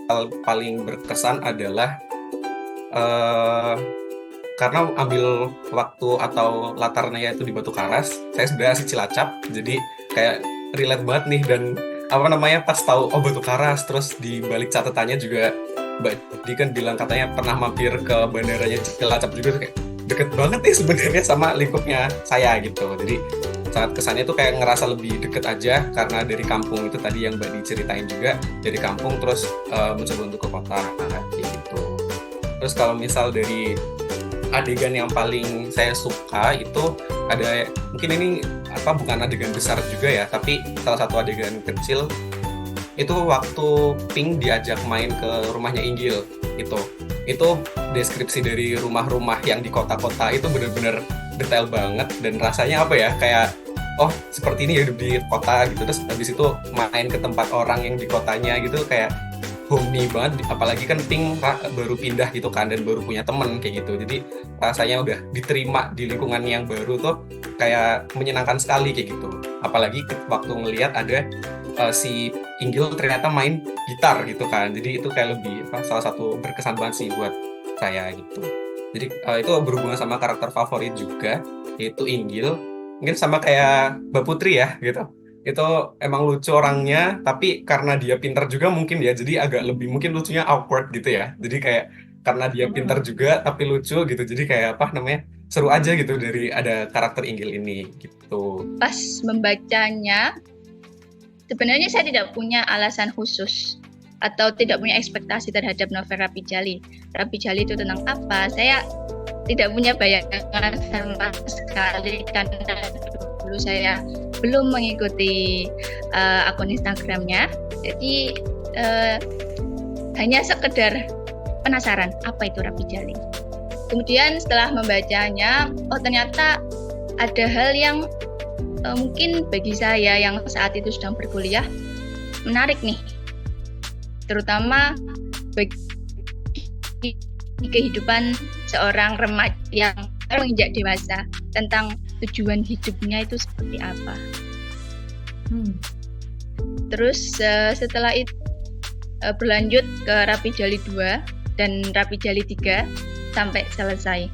Hal paling berkesan adalah eh, karena ambil waktu atau latarnya itu di Batu Karas, saya sebenarnya asli Cilacap, jadi kayak relate banget nih. Dan apa namanya, pas tahu oh Batu Karas, terus di balik catatannya juga Mbak Di kan bilang katanya pernah mampir ke bandaranya Cilacap juga, kayak deket banget nih sebenarnya sama lingkupnya saya gitu. Jadi saat kesannya tuh kayak ngerasa lebih deket aja karena dari kampung itu tadi yang Mbak diceritain juga, dari kampung terus mencoba untuk ke kota kayak gitu. Terus kalau misal dari adegan yang paling saya suka itu ada, mungkin ini apa, bukan adegan besar juga ya, tapi salah satu adegan kecil itu waktu Pink diajak main ke rumahnya Inggil. Itu deskripsi dari rumah-rumah yang di kota-kota itu bener-bener detail banget, dan rasanya apa ya, kayak oh seperti ini ya hidup di kota gitu. Terus habis itu main ke tempat orang yang di kotanya gitu, kayak homey banget. Apalagi kan Pink baru pindah gitu kan, dan baru punya temen kayak gitu, jadi rasanya udah diterima di lingkungan yang baru tuh kayak menyenangkan sekali kayak gitu. Apalagi waktu ngelihat ada si Inggil ternyata main gitar gitu kan, jadi itu kayak lebih salah satu berkesan banget sih buat saya gitu. Jadi itu berhubungan sama karakter favorit juga, yaitu Inggil. Mungkin sama kayak Mbak Putri ya gitu, itu emang lucu orangnya, tapi karena dia pintar juga mungkin ya, jadi agak lebih mungkin lucunya awkward gitu ya. Jadi kayak karena dia pintar juga tapi lucu gitu, jadi kayak apa namanya, seru aja gitu dari ada karakter Inggil ini gitu. Pas membacanya, sebenarnya saya tidak punya alasan khusus atau tidak punya ekspektasi terhadap novel Rapi Jali. Rapi Jali itu tentang apa? Saya tidak punya bayangan sama sekali karena dulu saya belum mengikuti akun Instagramnya. Jadi hanya sekedar penasaran apa itu Rapi Jali. Kemudian setelah membacanya, oh ternyata ada hal yang mungkin bagi saya yang saat itu sedang berkuliah menarik nih, terutama bagi kehidupan seorang remaja yang baru menginjak dewasa, tentang tujuan hidupnya itu seperti apa. Terus setelah itu berlanjut ke Rapi Jali 2 dan Rapi Jali 3 sampai selesai.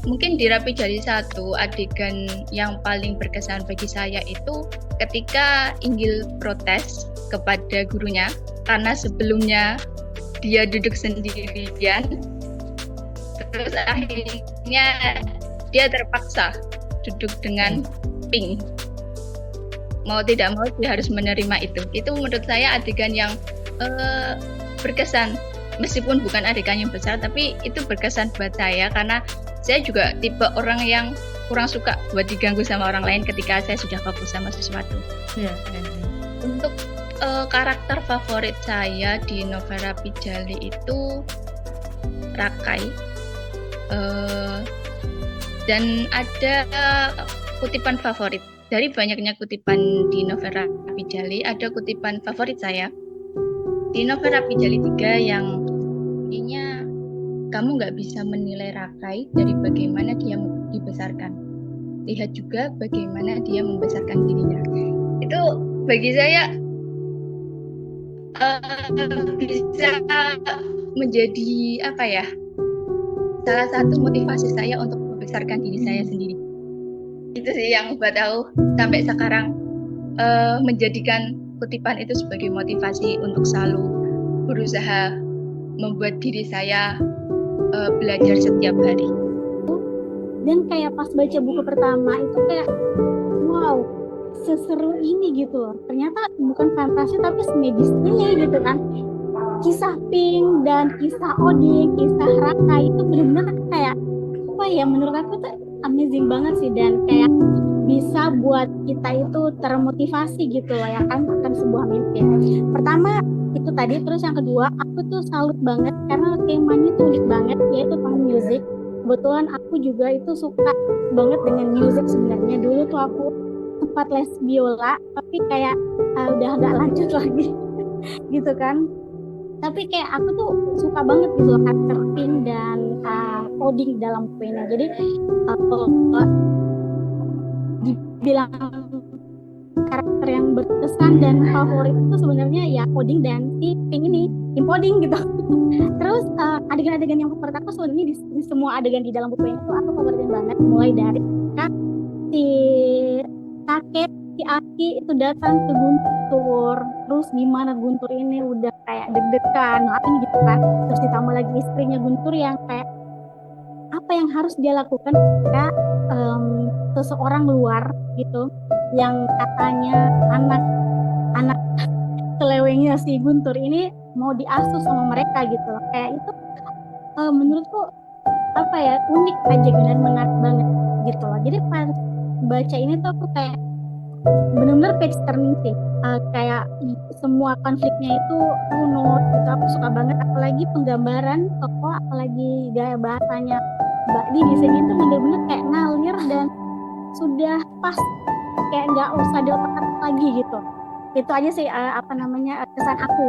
Mungkin di Rapi Jali 1 adegan yang paling berkesan bagi saya itu ketika Inggil protes kepada gurunya karena sebelumnya dia duduk sendirian, terus akhirnya dia terpaksa duduk dengan Pink. Mau tidak mau dia harus menerima itu. Itu menurut saya adegan yang berkesan. Meskipun bukan adegan yang besar, tapi itu berkesan buat saya karena saya juga tipe orang yang kurang suka buat diganggu sama orang lain ketika saya sudah fokus sama sesuatu. Untuk karakter favorit saya di novel Rapi Jali itu Rakai. Dan ada kutipan favorit. Dari banyaknya kutipan di novel Rapi Jali, ada kutipan favorit saya di novel Rapi Jali 3 yang intinya, kamu nggak bisa menilai Rakai dari bagaimana dia dibesarkan. Lihat juga bagaimana dia membesarkan dirinya. Itu bagi saya bisa menjadi apa ya? Salah satu motivasi saya untuk membesarkan diri saya sendiri. Itu sih yang buat aku sampai sekarang menjadikan kutipan itu sebagai motivasi untuk selalu berusaha membuat diri saya belajar setiap hari. Dan kayak pas baca buku pertama itu kayak wow, seseru ini gitu loh. Ternyata bukan fantasi tapi semedis ini gitu kan. Kisah Pink dan kisah Odin, kisah Raka itu benar-benar kayak apa ya, menurut aku tuh amazing banget sih, dan kayak bisa buat kita itu termotivasi gitu loh ya kan, akan sebuah mimpi. Pertama itu tadi, terus yang kedua aku tuh salut banget karena temanya tuh unik banget, yaitu tentang musik. Kebetulan aku juga itu suka banget dengan musik sebenarnya. Dulu tuh aku sempat les biola tapi kayak udah agak lanjut lagi gitu kan. Tapi kayak aku tuh suka banget gitu loh karakter Pink dan coding dalam bukunya. Jadi dibilang karakter karakter yang berkesan dan favorit itu sebenarnya ya Oding dan si Pink ini, Kim Poding gitu. Terus adegan-adegan yang favorit aku sebenarnya di semua adegan di dalam buku ini tuh aku favoritin banget, mulai dari kan si kakek si Aki itu datang ke Guntur, terus gimana Guntur ini udah kayak deg-degan ngapain gitu kan, terus ditambah lagi istrinya Guntur yang kayak apa yang harus dia lakukan ketika seseorang luar gitu yang katanya anak selewengnya si Guntur ini mau diasuh sama mereka gitu loh. Kayak itu menurutku apa ya, unik aja dan menarik banget gitu loh. Jadi pas baca ini tuh aku kayak benar-benar page turning sih. Kayak semua konfliknya itu runut gitu, aku suka banget, apalagi penggambaran tokoh, apalagi gaya bahasanya Mbak di sini tuh bener-bener kayak ngalir dan sudah pas, kayak nggak usah diotak-atik lagi gitu. Itu aja sih kesan aku